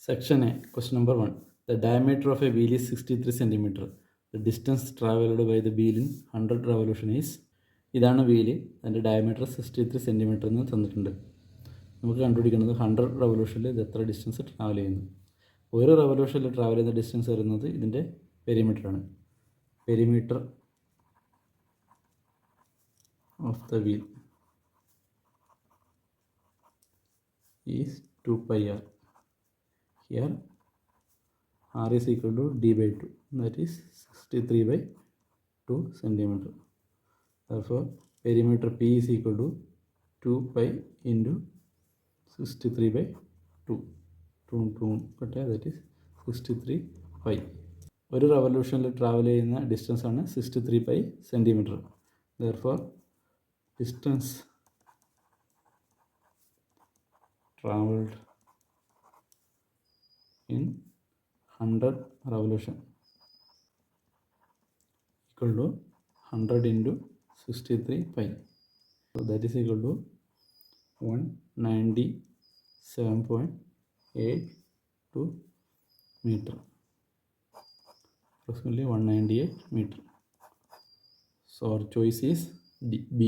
Section A, question number 1. The diameter of a wheel is 63 centimeter. The distance traveled by the wheel in 100 revolution is. ഇതാണ് wheel, അതിൻ്റെ diameter 63 centimetre എന്ന് തന്നിട്ടുണ്ട്. നമുക്ക് കണ്ടുപിടിക്കുന്നത് 100 റവല്യൂഷനിൽ ഇത് എത്ര ഡിസ്റ്റൻസ് ട്രാവൽ ചെയ്യുന്നു. ഒരു റവല്യൂഷനിൽ ട്രാവൽ ചെയ്യുന്ന ഡിസ്റ്റൻസ് വരുന്നത് ഇതിൻ്റെ പെരിമീറ്ററാണ്. Perimeter of the wheel is 2πr. Here r is equal to d by 2, that is 63/2 centimeter. Therefore perimeter P is equal to 2π into 63/2, that is 63 pi. ഒരു റവല്യൂഷനിൽ ട്രാവൽ ചെയ്യുന്ന distance ആണ് 63 pi centimetre. Therefore distance traveled in 100 revolution equal to 100 into 63 pi. So that is equal to 197.82 meter. Approximately 198 meter. So our choice is B.